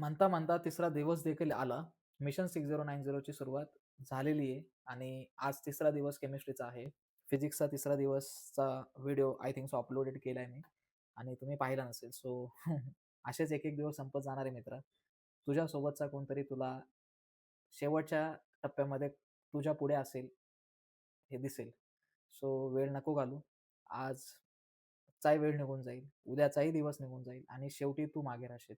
म्हणता म्हणता तिसरा दिवस देखील आला. मिशन 6090 ची सुरुवात झालेली आहे आणि आज तिसरा दिवस केमिस्ट्रीचा आहे. फिजिक्सचा तिसरा दिवसचा video I think so uploaded केलाय मी आणि तुम्ही पाहिला नसेल. सो असेच एक-एक दिवस संपत जाणार आहे मित्रा. तुझ्यासोबतचा कोणतरी तुला शेवटच्या टप्प्यामध्ये तुझ्या पुढे असेल, हे दिसेल. सो वेळ नको घालवू. आजचाही वेळ निघून जाईल, उद्याचाही दिवस निघून जाईल आणि शेवटी तू मागे राहशील.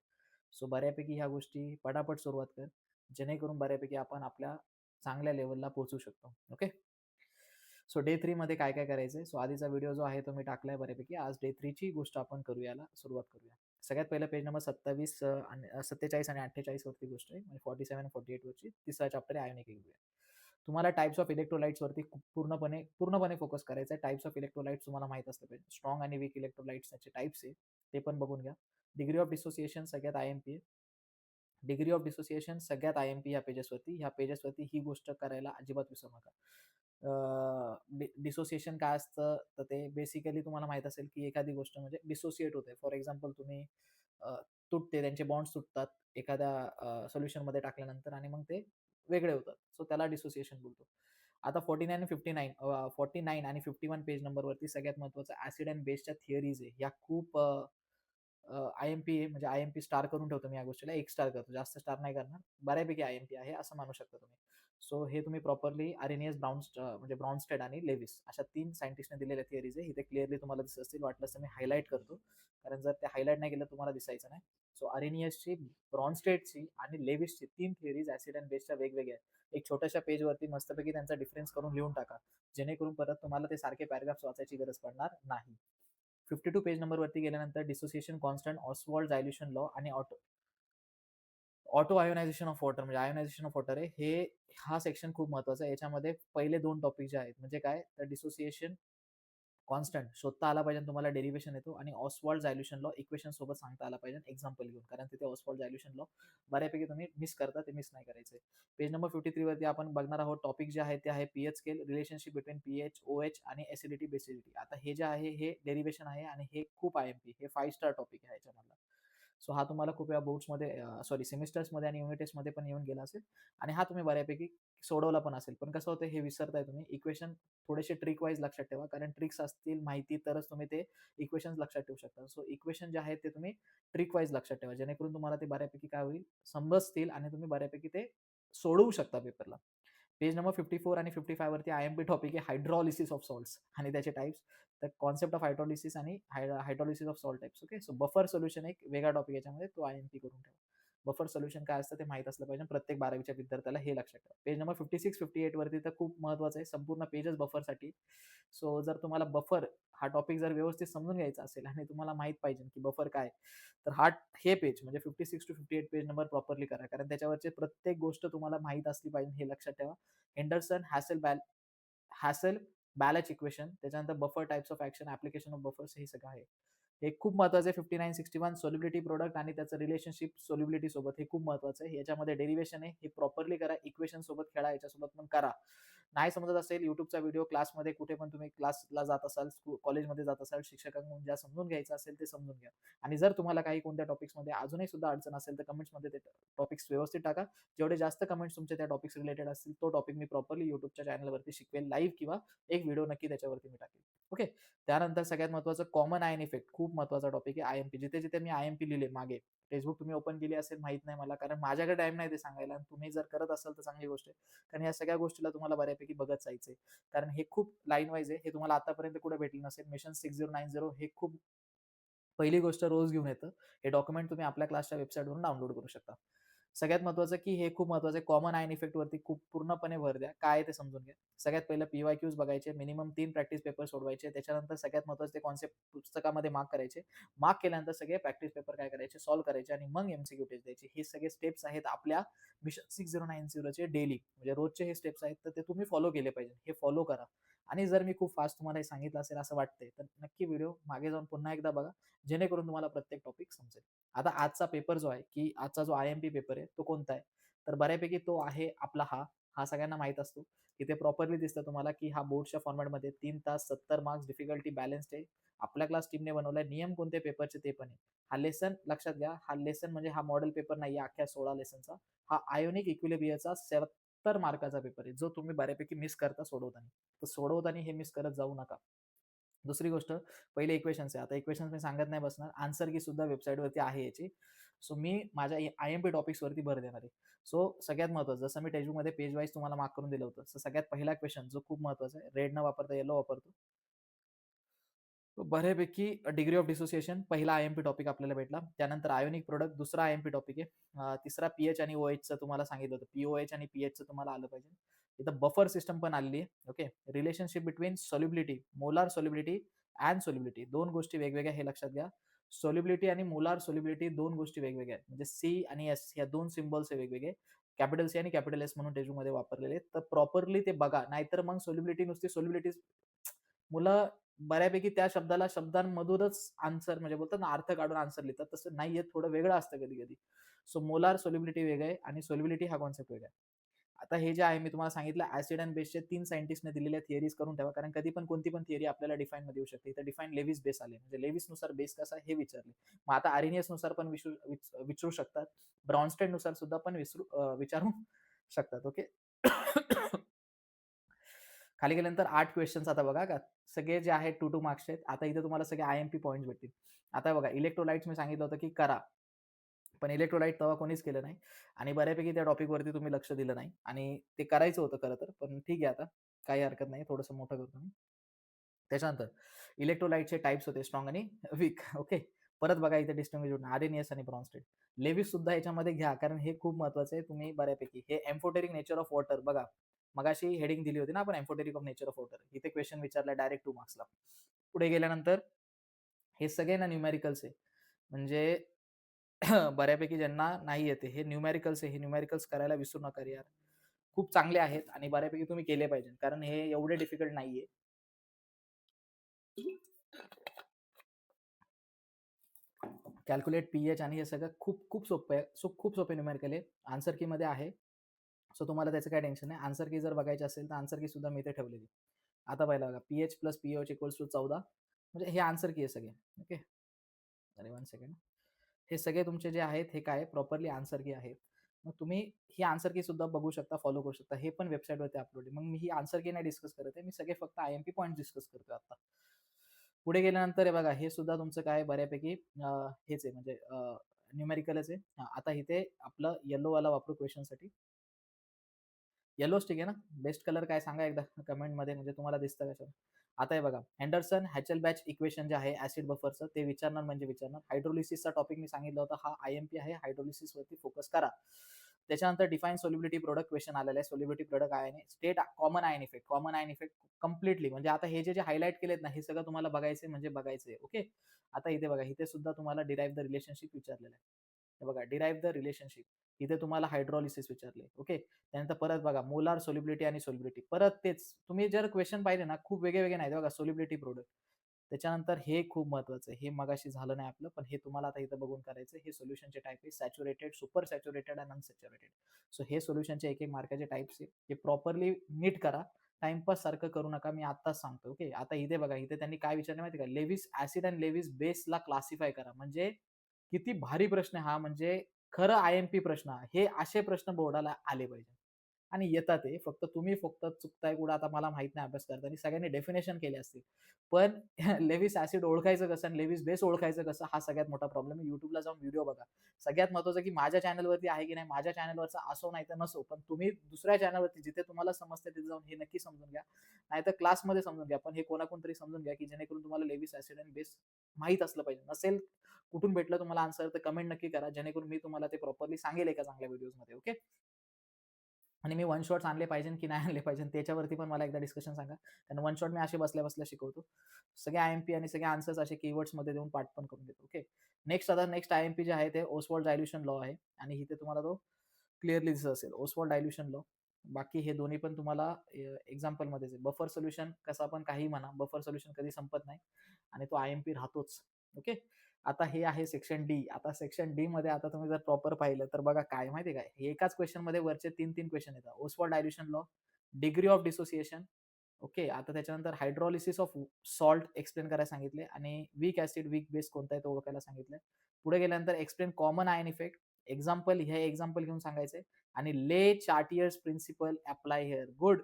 सो बऱ्यापैकी ह्या गोष्टी पटापट सुरुवात कर, जेणेकरून बऱ्यापैकी आपण आपल्या चांगल्या लेव्हलला पोहोचू शकतो. ओके. सो डे 3 मध्ये काय-काय करायचंय? सो आधीचा व्हिडिओ जो आहे तो मी टाकलाय बऱ्यापैकी. आज डे 3 ची गोष्ट आपण करूयाला सुरुवात करूया. सगळ्यात पहिलं पेज नंबर 27 आणि 47 आणि 48 वरती गोष्ट आहे. म्हणजे 47 आणि 48 वरची तिसरा चॅप्टर आहे आयोनिक एक्विलिब्रियम. तुम्हाला टाइप्स ऑफ इलेक्ट्रोलाइट्स वरती पूर्णपणे पूर्णपणे फोकस करायचा आहे. टाइप्स ऑफ इलेक्ट्रोलाइट्स तुम्हाला माहीत असलं पाहिजे. स्ट्रॉंग आणि वीक इलेक्ट्रोलाइट्स त्याचे टाइप्स आहे. ते पण बघून घ्या. डिग्री ऑफ डिसोसिएशन सगळ्यात आय-एम-पी आहे. डिग्री ऑफ डिसोसिएशन सगळ्यात आय-एम-पी ह्या पेजेसवरती. ह्या पेजेसवरती ही गोष्ट करायला अजिबात विसरू नका. डिसोसिएशन काय असतं? तर ते बेसिकली तुम्हाला माहीत असेल, की एखादी गोष्ट म्हणजे डिसोसिएट होते. फॉर एक्झाम्पल तुम्ही अ, तुटते, त्यांचे बॉन्ड्स तुटतात एखाद्या सोल्युशनमध्ये टाकल्यानंतर आणि मग ते वेगळे होतात. सो त्याला डिसोसिएशन बोलतो. आता 49 आणि 59 49 आणि 51 पेज नंबरवरती सगळ्यात महत्त्वाचं ॲसिड एंड बेसच्या थिअरीज आहे. ह्या खूप आय-एम-पी आहे म्हणजे आय-एम-पी स्टार करून ठेवतो मी या गोष्टीला. 1 स्टार करतो. जास्त स्टार नाही करणार. बऱ्यापैकी आय-एम-पी आहे असं मानू शकता तुम्ही. सो हे तुम्ही प्रॉपरली अरेनियस म्हणजे ब्रॉन्स्टेड आणि लेविस अशा 3 सायंटिस्टने दिलेल्या थिअरीज आहे. इथे क्लिअरली तुम्हाला दिसत असतील. वाटलंस तर मी हायलाइट करतो. कारण जर ते हायलाइट नाही केलं तुम्हाला दिसायचं नाही. सो अरेनियसची, ब्रॉन्स्टेडची आणि लेविसची 3 थिअरीज ॲसिड एंड बेसच्या वेगवेगळ्या आहेत. एक छोट्याशा पेजवरती मस्तपैकी त्यांचा डिफरन्स करून लिहून टाका. जेणेकरून परत तुम्हाला ते सारखे पॅराग्राफ्स वाचायची गरज पडणार नाही. 52 पेज नंबरवरती गेल्यानंतर dissociation constant, Ostwald dilution law आणि auto auto ionisation of water म्हणजे आयोनायझेशन ऑफ वॉटर आहे. हा सेक्शन खूप महत्त्वाचा आहे. याच्यामध्ये पहिले 2 टॉपिक जे आहेत म्हणजे काय? तर डिसोसिएशन कॉन्स्टंट शोधता आला पाहिजे तुम्हाला डेरिव्हेशन येतो आणि ऑस्वाल्ड डायल्युशन लॉ इक्वेशन सोबत सांगता आला पाहिजे एक्झाम्पल घेऊन. कारण तिथे ऑस्वाल्ड डायल्युशन लॉ बऱ्यापैकी तुम्ही मिस करता, ते मिस नाही करायचंय. पेज नंबर 53 वरती आपण बघणार आहोत टॉपिक जे आहे ते आहे pH scale, relationship between pH, OH आणि एसिडिटी, बेसिडिटी. आता हे जे आहे हे डेरिव्हेशन आहे आणि हे खूप आय-एम-पी हे 5 स्टार टॉपिक आहे ह्याच्यामधला. सो हा तुम्हाला खूप वेळा बोर्ड्समध्ये सॉरी सेमिस्टर्समध्ये आणि युनिट टेस्टमध्ये पण येऊन गेला असेल आणि हा तुम्ही बऱ्यापैकी सोडवला पण असेल. पण कसं होतं हे विसरताय तुम्ही. इक्वेशन थोडेसे ट्रिक वाईज लक्षात ठेवा. कारण ट्रिक्स असतील माहिती तरच तुम्ही ते इक्वेशन्स लक्षात ठेवू शकता. सो इक्वेशन जे आहेत ते तुम्ही ट्रिक वाईज लक्षात ठेवा. जेणेकरून तुम्हाला ते बऱ्यापैकी काय होईल समजतील आणि तुम्ही बऱ्यापैकी ते सोडवू शकता पेपरला. पेज नंबर 54 आणि 55 वरती आय-एम-पी टॉपिक आहे हायड्रॉलिसिस ऑफ सॉल्ट्स आणि त्याचे टाइप्स. तर कॉन्सेप्ट ऑफ हायड्रॉलिसिस आणि hydrolysis of salt types. Okay. So buffer solution एक वेगळा टॉपिक याच्यामध्ये तो आय-एम-पी करून ठेवा. बफर सोल्युशन काय असतं ते माहीत असलं पाहिजे. प्रत्येक 12वीच्या विद्यार्थ्याला हे लक्षात ठेवा. पेज नंबर 56-58 वरती तर खूप महत्त्वाचं आहे. संपूर्ण पेजच बफरसाठी. सो जर तुम्हाला बफर हा टॉपिक जर व्यवस्थित समजून घ्यायचा असेल आणि तुम्हाला माहीत पाहिजे की बफर काय, तर हे पेज म्हणजे 56-58 पेज नंबर प्रॉपरली करा. कारण त्याच्यावरची प्रत्येक गोष्ट तुम्हाला माहीत असली पाहिजे हे लक्षात ठेवा. एंडरसन, हॅसेल बॅलच इक्वेशन, त्याच्यानंतर buffer types of action, application of buffers हे सगळं आहे. हे खूप महत्वाचं आहे. 59-61 सोल्युबिलिटी प्रोडक्ट आणि त्याचं रिलेशनशिप सोल्युबिलिटी सोबत हे खूप महत्वाचं आहे. याच्यामध्ये डेरिव्हेशन आहे हे प्रॉपरली करा. इक्वेशन सोबत खेळा, याच्यासोबत पण करा. नाही समजत असेल YouTubeचा व्हिडिओ क्लासमध्ये कुठे पण तुम्ही क्लासला जात असाल, कॉलेजमध्ये जात असाल, शिक्षकांकडून ज्या समजून घ्यायचं असेल ते समजून घ्या. आणि जर तुम्हाला काही कोणत्या टॉपिक्समध्ये अजूनही सुद्धा अडचण असेल तर कमेंट्समध्ये ते टॉपिक्स व्यवस्थित टाका. जेवढे जास्त कमेंट्स तुमचे त्या टॉपिक्स रिलेटेड असतील तो टॉपिक मी प्रॉपरली YouTubeच्या चॅनलवरती शिकवेल लाईव्ह किंवा एक व्हिडिओ नक्की त्याच्यावरती मी टाकेल. ओके. त्यानंतर सगळ्यात महत्त्वाचं कॉमन आयन इफेक्ट खूप महत्त्वाचा टॉपिक आहे आय-एम-पी. जिथे-जिथे मी आय-एम-पी लिहिले मागे, टेक्स्टबुक तुम्ही ओपन केली असेल माहीत नाही मला, कारण माझ्याकडे टाईम नाही ते सांगायला आणि तुम्ही जर करत असाल तर चांगली गोष्ट आहे. कारण या सगळ्या गोष्टीला तुम्हाला बऱ्यापैकी बघत जायचंय. कारण हे खूप लाईन वाईज आहे. हे तुम्हाला आतापर्यंत कुठे भेटलं नसेल. मिशन 6090 हे खूप पहिली गोष्ट रोज घेऊन येतं. हे डॉक्युमेंट तुम्ही आपल्या क्लासच्या वेबसाईटवरून डाउनलोड करू शकता. सगळ्यात महत्त्वाचं की हे खूप महत्त्वाचं आहे. कॉमन आयन इफेक्ट वरती खूप पूर्णपणे भर द्या. काय आहे ते समजून घ्या. सगळ्यात पहिलं पी-वाय-क्यूज बघायचे. मिनिमम 3 प्रॅक्टिस पेपर सोडवायचे. त्याच्यानंतर सगळ्यात महत्त्वाचं ते कॉन्सेप्ट पुस्तकामध्ये मार्क करायचे. मार्क केल्यानंतर सगळे प्रॅक्टिस पेपर काय करायचे, सॉल्व्ह करायचे आणि मग एम-सी-क्यू टेस्ट द्यायची. हे सगळे स्टेप्स आहेत आपल्या मिशन 6090 चे डेली. म्हणजे रोजचे हे स्टेप्स आहेत, तर ते तुम्ही फॉलो केले पाहिजे. हे फॉलो करा. आणि जर मी खूप फास्ट तुम्हाला हे सांगितलं असेल असं वाटतंय, तर नक्की व्हिडिओ मागे जाऊन पुन्हा एकदा बघा. जेणेकरून तुम्हाला प्रत्येक टॉपिक समजेल. आता आजचा पेपर जो आहे, की आजचा जो आय-एम-पी पेपर आहे, तो कोणता आहे? तर बऱ्यापैकी तो आहे आपला हा हा सगळ्यांना माहीत असतो. इथे प्रॉपरली दिसतं तुम्हाला, की हा बोर्डच्या फॉर्मॅटमध्ये 3 तास 70 मार्क्स डिफिकल्टी बॅलन्स्ड आहे. आपल्या क्लास टीमने बनवलाय. नियम कोणते पेपरचे ते पण आहे. हा लेसन लक्षात घ्या. हा लेसन म्हणजे हा मॉडेल पेपर नाहीये अख्ख्या 16 लेसनचा. हा आयोनिक इक्विलिब्रियमचा 70 मार्काचा पेपर आहे, जो तुम्ही बऱ्यापैकी मिस करता सोडवताना. तर सोडवताना हे मिस करत जाऊ नका. दुसरी गोष्ट, पहिले इक्वेशन्स आहे. आता इक्वेशन्स मी सांगत नाही बसणार. आन्सर की सुद्धा वेबसाईटवरती आहे याची. सो मी माझ्या आय-एम-पी टॉपिक्सवरती भर देणार आहे. सो सगळ्यात महत्त्वाचं, जसं मी टेक्स्टबुकमध्ये पेज वाईज तुम्हाला मार्क करून दिलं होतं. सो सगळ्यात पहिला क्वेश्चन जो खूप महत्त्वाचा आहे, रेड न वापरता येलो वापरतो. बऱ्यापैकी डिग्री ऑफ डिसोसिएशन पहिला आय-एम-पी टॉपिक आपल्याला भेटला. त्यानंतर आयोनिक प्रोडक्ट दुसरा आय-एम-पी टॉपिक आहे. तिसरा पी-एच आणि ओ-एचचं तुम्हाला सांगितलं होतं. पी-ओ-एच आणि पी-एचचं तुम्हाला आलं पाहिजे. इथं बफर सिस्टम पण आलेली आहे. Okay. Relationship between solubility, molar solubility and solubility 2 गोष्टी वेगवेगळ्या हे लक्षात घ्या. सॉल्युबिलिटी आणि मोलार सॉल्युबिलिटी 2 गोष्टी वेगवेगळ्या आहेत. म्हणजे सी आणि एस ह्या 2 सिम्बॉल्स आहे वेगवेगळे. कॅपिटल सी आणि कॅपिटल एस म्हणून टेक्स्टबुकमध्ये वापरलेले आहेत. तर प्रॉपरली ते बघा. नाहीतर मग सॉल्युबिलिटी नुसती सॉल्युबिलिटी मुलं बऱ्यापैकी त्या शब्दाला शब्दांमधूनच आन्सर म्हणजे बोलतात ना अर्थ काढून आन्सर लिहितात. तसं नाहीये, थोडं वेगळं असतं कधी-कधी. सो मोलार सॉल्युबिलिटी वेगळं आहे आणि सॉल्युबिलिटी हा कॉन्सेप्ट वेगळा आहे. आता हे जे आहे मी तुम्हाला सांगितलं ॲसिड एंड बेसचे 3 सायंटिस्टने दिलेल्या थिअरीज करून ठेवा. कारण कधी पण कोणती पण थिअरी आपल्याला डिफाईनमध्ये येऊ शकते. इथं डिफाईन लेविस बेस आले. म्हणजे लेविसनुसार बेस कसा आहे हे विचारले. मग आता आरेनियसनुसार पण विचारू शकतात. ब्रॉन्स्टेडनुसार सुद्धा पण विचारू शकतात. ओके. खाली गेल्यानंतर 8 क्वेश्चन्स आता बघा का. सगळे जे आहेत 2-2 मार्क्सचे आहेत. आता इथे तुम्हाला सगळे आय-एम-पी पॉइंट्स भेटतील. आता बघा इलेक्ट्रोलाइट्स मी सांगितलं होतं की करा. पण इलेक्ट्रोलाइट तेव्हा कोणीच केलं नाही आणि बऱ्यापैकी त्या टॉपिकवरती तुम्ही लक्ष दिलं नाही आणि ते करायचं होतं खरं तर. पण ठीक आहे आता. काही हरकत नाही. थोडंसं मोठं करतो मी. त्याच्यानंतर इलेक्ट्रोलाइटचे टाइप्स होते स्ट्रॉंग आणि वीक. ओके. परत बघा इथे डिस्टिंग्विश आर्सेनियस आणि ब्रॉन्झेड. लेविस सुद्धा याच्यामध्ये घ्या कारण हे खूप महत्वाचं आहे. तुम्ही बऱ्यापैकी हे एम्फोटेरिक नेचर ऑफ वॉटर बघा. मगाशी हेडिंग दिली होती ना आपण amphoteric of nature of water. इथे क्वेश्चन विचारला डायरेक्ट 2 मार्क्सला. पुढे गेल्यानंतर हे सगळे ना न्यूमेरिकल्स आहे. म्हणजे बऱ्यापैकी ज्यांना नाही येते हे न्यूमेरिकल्स आहे. हे न्यूमेरिकल्स करायला विसरू नका रे यार. खूप चांगले आहेत आणि बऱ्यापैकी तुम्ही केले पाहिजे. कारण हे एवढे डिफिकल्ट नाहीये. कॅल्क्युलेट पी-एच आणि हे सगळं खूप खूप सोपं आहे. खूप सोपे न्यूमेरिकल आहे. आन्सर कीमध्ये आहे. सो तुम्हाला त्याचं काही टेन्शन नाही. आन्सर की जर बघायची असेल तर आन्सर की सुद्धा मी इथे ठेवलेली. आता पहिला बघा पी-एच प्लस पी-ओ इक्वल्स टू 14 म्हणजे हे आन्सर की आहे सगळे. ओके. अरे 1 सेकंड. हे सगळे तुमचे जे आहेत हे काय प्रॉपरली आन्सर की आहेत. मग तुम्ही ही आन्सर की सुद्धा बघू शकता, फॉलो करू शकता. हे पण वेबसाईटवरती अपलोड आहे. मग मी ही आन्सर की नाही डिस्कस करत आहे. मी सगळे फक्त आय-एम-पी पॉइंट्स डिस्कस करतोय आता. पुढे गेल्यानंतर हे बघा हे सुद्धा तुमचं काय बऱ्यापैकी हेच आहे म्हणजे न्यूमेरिकलच आहे. हां, आता इथे आपलं येलोवाला वापरू क्वेशनसाठी. येलोच ठीक आहे ना? बेस्ट कलर काय सांगा एकदा कमेंटमध्ये म्हणजे तुम्हाला दिसतं कशावर. आता हे बघा अँडरसन हॅचलबॅच इक्वेशन जे आहे ॲसिड बफरचं ते विचारणार म्हणजे विचारणार. हायड्रोलिसिसचा टॉपिक मी सांगितलं होतं हा आय-एम-पी आहे. हायड्रोलिसिसवरती फोकस करा. त्याच्यानंतर डिफाईन सोल्युबिलिटी प्रोडक्ट क्वेशन आलेला आहे. Solubility product ion state common ion effect. Common ion effect completely म्हणजे आता हे जे हायलाइट केलेत ना, हे सगळं तुम्हाला बघायचंय म्हणजे बघायचंय. ओके. आता इथे बघा, इथे सुद्धा तुम्हाला डिराईव्ह द रिलेशनशिप विचारलेलं आहे. हे बघा डिराईव्ह द रिलेशनशिप. इथे तुम्हाला हायड्रोलिसिस विचारले. ओके. त्यानंतर परत बघा मोलार सोल्युबिलिटी आणि सोल्युबिलिटी. परत तेच. तुम्ही जर क्वेशन पाहिले ना, खूप वेगळे-वेगळे नाहीत बघा सोल्युबिलिटी प्रोडक्ट. त्याच्यानंतर हे खूप महत्वाचं आहे. हे मगाशी झालं नाही आपलं, पण हे तुम्हाला आता इथं बघून करायचं हे सोल्युशनचे टाइप आहे सॅच्युरेटेड, सुपर सॅच्युरेटेड आणि अनसॅच्युरेटेड. सो हे सोल्युशनचे एक-एक मार्काचे टाइप्स आहे. हे प्रॉपरली नीट करा. टाईमपास सारखं करू नका. मी आत्ताच सांगतो. ओके. आता इथे बघा, इथे त्यांनी काय विचारलं माहिती आहे का? लेविस ॲसिड आणि लेविस बेसला क्लासिफाय करा. म्हणजे किती भारी प्रश्न आहे हा. म्हणजे खरं आय-एम-पी प्रश्न हा. हे असे प्रश्न बोर्डाला आले पाहिजे. आणि येतात ते. फक्त तुम्ही फक्त चुकताय कुठं आता मला माहीत नाही अभ्यास करताना. सगळ्यांनी डेफिनेशन केले असतील. पण लेविस ॲसिड ओळखायचं कसं आणि लेविस बेस ओळखायचं कसं हा सगळ्यात मोठा प्रॉब्लेम आहे. YouTubeला जाऊन व्हिडिओ बघा. सगळ्यात महत्त्वाचं की माझ्या चॅनलवरती आहे की नाही, माझ्या चॅनलवरचा असो नाही तर नसो, पण तुम्ही दुसऱ्या चॅनलवरती जिथे तुम्हाला समजते तिथे जाऊन हे नक्की समजून घ्या. नाहीतर क्लासमध्ये समजून घ्या. पण हे कोणाकडून तरी समजून घ्या की जेणेकरून तुम्हाला लेविस ॲसिड आणि बेस माहीत असलं पाहिजे. नसेल कुठून भेटलं तुम्हाला आन्सर तर कमेंट नक्की करा. जेणेकरून मी तुम्हाला ते प्रॉपरली सांगेल एका चांगल्या व्हिडिओजमध्ये. ओके. आणि मी वन शॉट्स आणले पाहिजे की नाही आणले पाहिजे त्याच्यावरती पण मला एकदा डिस्कशन सांगा. कारण वन शॉट मी असे बसल्या-बसल्या शिकवतो. सगळे आय-एम-पी आणि सगळे आन्सर्स असे कीवर्ड्समध्ये देऊन पाठ पण करून देतो. ओके. नेक्स्ट आय-एम-पी जे आहे ते ओसवाल्ड डायल्यूशन लॉ आहे आणि इथे तुम्हाला तो क्लिअरली दिसत असेल. Oswald dilution law. बाकी हे दोन्ही पण तुम्हाला एक्झाम्पलमध्येच आहे. बफर सोल्युशन कसं आपण काहीही म्हणा, बफर सोल्युशन कधी संपत नाही आणि तो आय-एम-पी राहतोच. ओके. आता हे आहे सेक्शन डी. आता सेक्शन डीमध्ये आता तुम्ही जर प्रॉपर पाहिलं तर बघा काय माहिती आहे काय? हे एकाच क्वेशनमध्ये वरचे 3-3 क्वेशन येतात. Oswald dilution law, degree of dissociation, okay. आता त्याच्यानंतर हायड्रॉलिसिस ऑफ सॉल्ट एक्सप्लेन करायला सांगितले आणि वीक ॲसिड, वीक बेस कोणता आहे तो ओळखायला सांगितलंय. पुढे गेल्यानंतर explain common ion effect, example हे एक्झाम्पल घेऊन सांगायचंय आणि ले चार्टियर्स प्रिन्सिपल अप्लाय हिअर. गुड.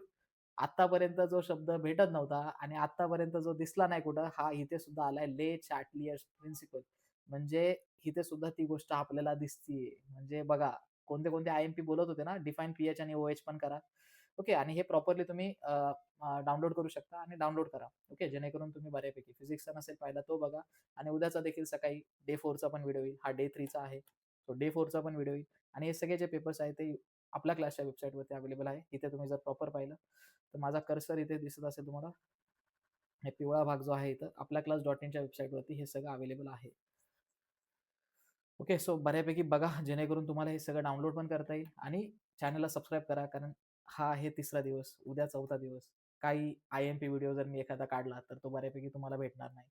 आत्तापर्यंत जो शब्द भेटत नव्हता आणि आत्तापर्यंत जो दिसला नाही कुठं, हा इथे सुद्धा आलाय ले चार्टियर्स प्रिन्सिपल. म्हणजे इथे सुद्धा ती गोष्ट आपल्याला दिसतीये. म्हणजे बघा कोणते-कोणते आय-एम-पी बोलत होते ना, डिफाईन पी-एच आणि ओ-एच पण करा. ओके आणि हे प्रॉपरली तुम्ही डाउनलोड करू शकता आणि डाउनलोड करा. ओके जेणेकरून तुम्ही बऱ्यापैकी फिजिक्सचा नसेल पाहिला तो बघा आणि उद्याचा देखील सकाळी डे 4चा पण व्हिडिओ येईल. हा डे 3चा आहे. तो डे 4चा पण व्हिडिओ येईल आणि हे सगळे जे पेपर्स आहेत ते आपल्या क्लासच्या वेबसाईटवरती अवेलेबल आहे. इथे तुम्ही जर प्रॉपर पाहिलं तर माझा कर्सर इथे दिसत असेल तुम्हाला. हे पिवळा भाग जो आहे इथं आपल्या क्लास डॉट इनच्या वेबसाईटवरती हे सगळं अवेलेबल आहे. ओके. सो बऱ्यापैकी बघा जेणेकरून तुम्हाला हे सगळं डाउनलोड पण करता येईल आणि चॅनलला सबस्क्राईब करा कारण हा आहे 3रा दिवस, उद्या 4था दिवस. काही आय-एम-पी व्हिडिओ जर मी एखादा काढला तर तो बऱ्यापैकी तुम्हाला भेटणार नाही.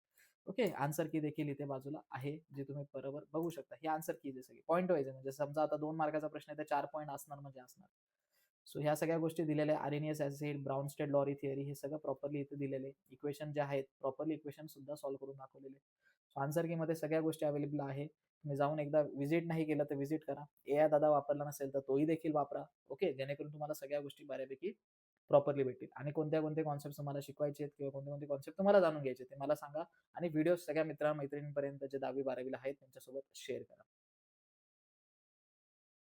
ओके. आन्सर की देखील इथे बाजूला आहे, जे तुम्ही बरोबर बघू शकता. ही आन्सर कीज आहे सगळी. पॉइंट वाईज आहे म्हणजे समजा आता 2 मार्काचा प्रश्न आहे तर 4 पॉइंट असणार म्हणजे असणार. सो ह्या सगळ्या गोष्टी दिलेल्या आहे. आर्हेनियस ॲसिड, ब्राउनस्टेड लॉरी थिअरी हे सगळं प्रॉपरली इथे दिलेलं आहे. इक्वेशन जे आहेत प्रॉपरली इक्वेशन सुद्धा सॉल्व्ह करून दाखवलेले. सो आन्सर कीमध्ये सगळ्या गोष्टी अवेलेबल आहे. तुम्ही जाऊन एकदा व्हिजिट नाही केलं तर व्हिजिट करा. एआय दादा वापरला नसेल तर तोही देखील वापरा. ओके. जेणेकरून तुम्हाला सगळ्या गोष्टी बऱ्यापैकी प्रॉपरली भेटतील आणि कोणते कॉन्सेप्ट तुम्हाला शिकवायचे आहेत किंवा कोणते कॉन्सेप्ट तुम्हाला जाणून घ्यायचे ते मला सांगा आणि व्हिडिओ सगळ्या मित्र-मैत्रिणींपर्यंत जे 10वी 12वीला आहेत त्यांच्यासोबत शेअर करा.